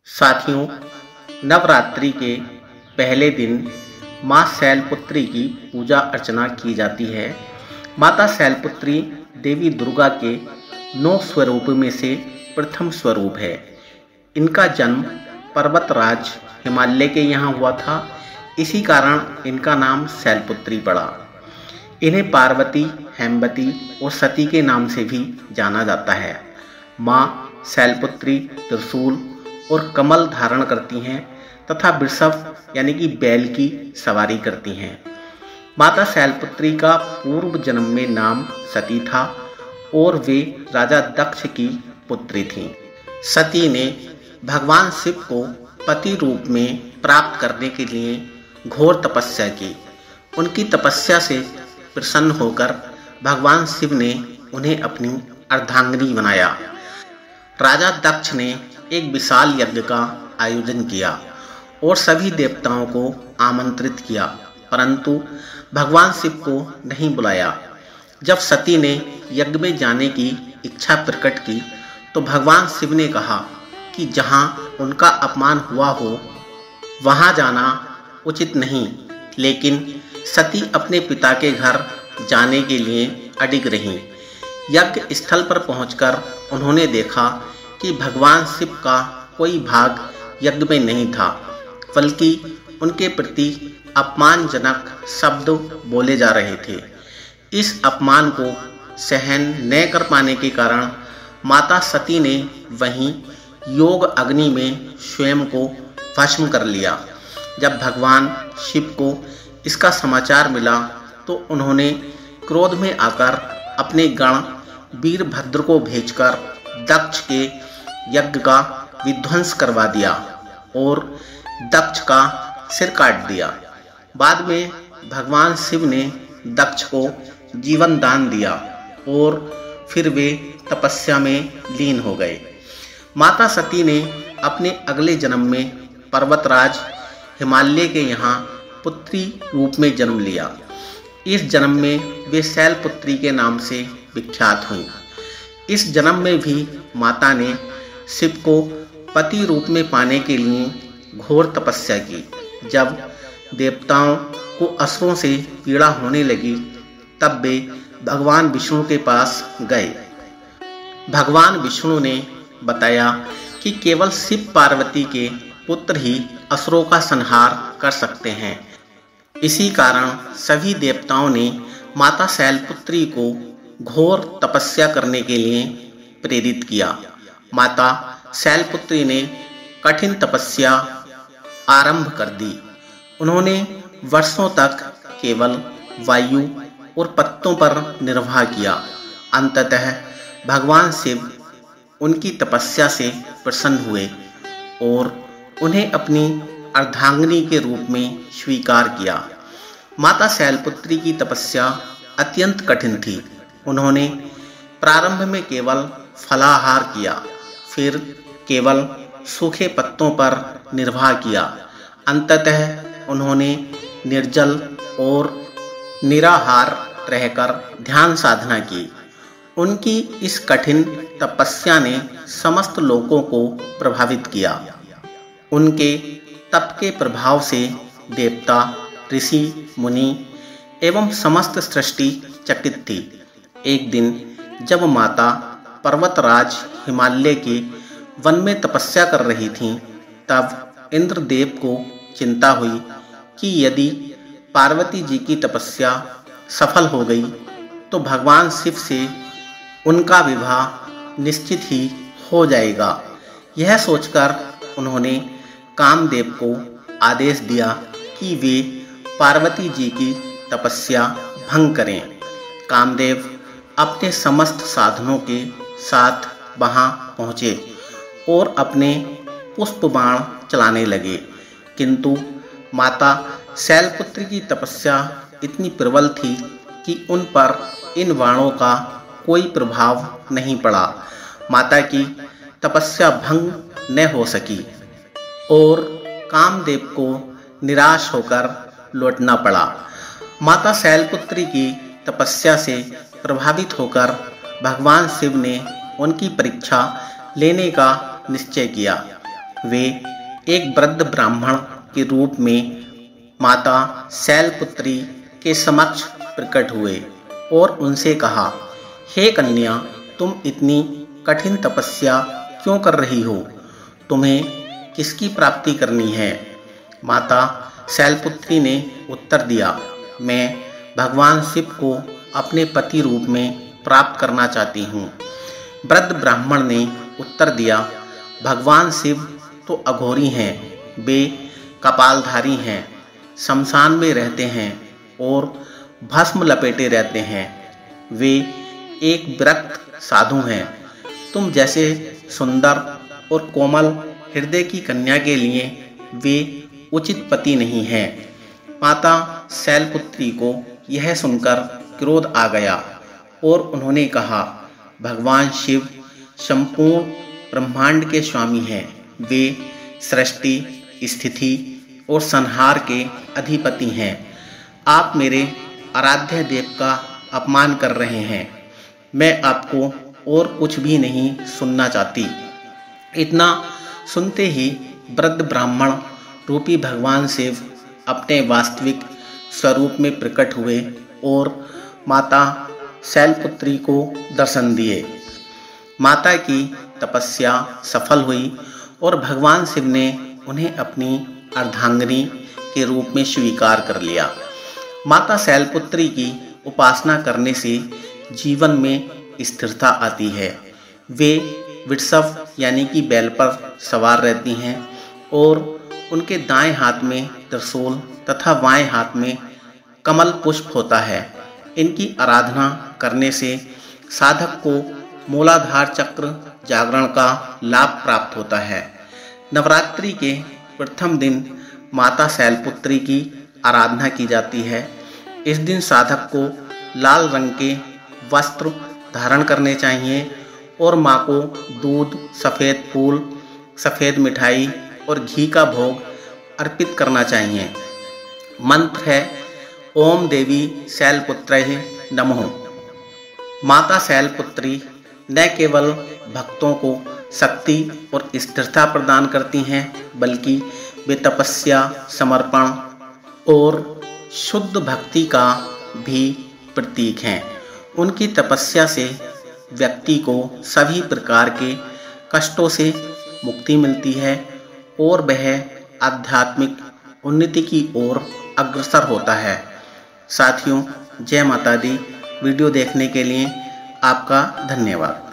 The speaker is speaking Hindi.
साथियों, नवरात्रि के पहले दिन माँ शैलपुत्री की पूजा अर्चना की जाती है। माता शैलपुत्री देवी दुर्गा के 9 स्वरूप में से प्रथम स्वरूप है। इनका जन्म पर्वतराज हिमालय के यहाँ हुआ था, इसी कारण इनका नाम शैलपुत्री पड़ा। इन्हें पार्वती, हेमवती और सती के नाम से भी जाना जाता है। माँ शैलपुत्री त्रिशूल और कमल धारण करती हैं तथा वृषभ यानी कि बैल की सवारी करती हैं। माता शैलपुत्री का पूर्व जन्म में नाम सती था और वे राजा दक्ष की पुत्री थीं। सती ने भगवान शिव को पति रूप में प्राप्त करने के लिए घोर तपस्या की। उनकी तपस्या से प्रसन्न होकर भगवान शिव ने उन्हें अपनी अर्धांगिनी बनाया। राजा दक्ष ने एक विशाल यज्ञ का आयोजन किया और सभी देवताओं को आमंत्रित किया, परंतु भगवान शिव को नहीं बुलाया। जब सती ने यज्ञ में जाने की इच्छा प्रकट की तो भगवान शिव ने कहा कि जहाँ उनका अपमान हुआ हो वहाँ जाना उचित नहीं, लेकिन सती अपने पिता के घर जाने के लिए अडिग रहीं। यज्ञ स्थल पर पहुंचकर उन्होंने देखा कि भगवान शिव का कोई भाग यज्ञ में नहीं था, बल्कि उनके प्रति अपमानजनक शब्द बोले जा रहे थे। इस अपमान को सहन न कर पाने के कारण माता सती ने वहीं योग अग्नि में स्वयं को भस्म कर लिया। जब भगवान शिव को इसका समाचार मिला तो उन्होंने क्रोध में आकर अपने गण वीरभद्र को भेजकर दक्ष के यज्ञ का विध्वंस करवा दिया और दक्ष का सिर काट दिया। बाद में भगवान शिव ने दक्ष को जीवन दान दिया और फिर वे तपस्या में लीन हो गए। माता सती ने अपने अगले जन्म में पर्वतराज हिमालय के यहाँ पुत्री रूप में जन्म लिया। इस जन्म में वे शैलपुत्री के नाम से विख्यात हुईं। इस जन्म में भी माता ने शिव को पति रूप में पाने के लिए घोर तपस्या की। जब देवताओं को असुरों से पीड़ा होने लगी तब वे भगवान विष्णु के पास गए। भगवान विष्णु ने बताया कि केवल शिव पार्वती के पुत्र ही असुरों का संहार कर सकते हैं। इसी कारण सभी देवताओं ने माता शैलपुत्री को घोर तपस्या करने के लिए प्रेरित किया। माता शैलपुत्री ने कठिन तपस्या आरंभ कर दी। उन्होंने वर्षों तक केवल वायु और पत्तों पर निर्वाह किया। अंततः भगवान शिव उनकी तपस्या से प्रसन्न हुए और उन्हें अपनी अर्धांगिनी के रूप में स्वीकार किया। माता शैलपुत्री की तपस्या अत्यंत कठिन थी। उन्होंने प्रारंभ में केवल फलाहार किया, फिर केवल सूखे पत्तों पर निर्वाह किया। अंततः उन्होंने निर्जल और निराहार रहकर ध्यान साधना की। उनकी इस कठिन तपस्या ने समस्त लोगों को प्रभावित किया। उनके तप के प्रभाव से देवता, ऋषि, मुनि एवं समस्त सृष्टि चकित थी। एक दिन जब माता पर्वतराज हिमालय के वन में तपस्या कर रही थीं, तब इंद्रदेव को चिंता हुई कि यदि पार्वती जी की तपस्या सफल हो गई तो भगवान शिव से उनका विवाह निश्चित ही हो जाएगा। यह सोचकर उन्होंने कामदेव को आदेश दिया कि वे पार्वती जी की तपस्या भंग करें। कामदेव अपने समस्त साधनों के साथ वहां पहुँचे और अपने पुष्प बाण चलाने लगे, किंतु माता शैलपुत्री की तपस्या इतनी प्रबल थी कि उन पर इन बाणों का कोई प्रभाव नहीं पड़ा। माता की तपस्या भंग न हो सकी और कामदेव को निराश होकर लौटना पड़ा। माता शैलपुत्री की तपस्या से प्रभावित होकर भगवान शिव ने उनकी परीक्षा लेने का निश्चय किया। वे एक वृद्ध ब्राह्मण के रूप में माता शैलपुत्री के समक्ष प्रकट हुए और उनसे कहा, हे कन्या, तुम इतनी कठिन तपस्या क्यों कर रही हो? तुम्हें किसकी प्राप्ति करनी है? माता शैलपुत्री ने उत्तर दिया, मैं भगवान शिव को अपने पति रूप में प्राप्त करना चाहती हूँ। वृद्ध ब्राह्मण ने उत्तर दिया, भगवान शिव तो अघोरी हैं, वे कपालधारी हैं, शमशान में रहते हैं और भस्म लपेटे रहते हैं। वे एक विरक्त साधु हैं। तुम जैसे सुंदर और कोमल हृदय की कन्या के लिए वे उचित पति नहीं हैं। माता शैलपुत्री को यह सुनकर क्रोध आ गया और उन्होंने कहा, भगवान शिव संपूर्ण ब्रह्मांड के स्वामी हैं। वे सृष्टि, स्थिति और संहार के अधिपति हैं। आप मेरे आराध्य देव का अपमान कर रहे हैं। मैं आपको और कुछ भी नहीं सुनना चाहती। इतना सुनते ही वृद्ध ब्राह्मण रूपी भगवान शिव अपने वास्तविक स्वरूप में प्रकट हुए और माता शैलपुत्री को दर्शन दिए। माता की तपस्या सफल हुई और भगवान शिव ने उन्हें अपनी अर्धांगिनी के रूप में स्वीकार कर लिया। माता शैलपुत्री की उपासना करने से जीवन में स्थिरता आती है। वे वृषभ यानी कि बैल पर सवार रहती हैं और उनके दाएं हाथ में त्रिशूल तथा बाएं हाथ में कमल पुष्प होता है। इनकी आराधना करने से साधक को मूलाधार चक्र जागरण का लाभ प्राप्त होता है। नवरात्रि के प्रथम दिन माता शैलपुत्री की आराधना की जाती है। इस दिन साधक को लाल रंग के वस्त्र धारण करने चाहिए और माँ को दूध, सफ़ेद फूल, सफ़ेद मिठाई और घी का भोग अर्पित करना चाहिए। मंत्र है, ओम देवी शैलपुत्रैः नमः। माता शैलपुत्री न केवल भक्तों को शक्ति और स्थिरता प्रदान करती हैं, बल्कि वे तपस्या, समर्पण और शुद्ध भक्ति का भी प्रतीक हैं। उनकी तपस्या से व्यक्ति को सभी प्रकार के कष्टों से मुक्ति मिलती है और वह आध्यात्मिक उन्नति की ओर अग्रसर होता है। साथियों, जय माता दी। वीडियो देखने के लिए आपका धन्यवाद।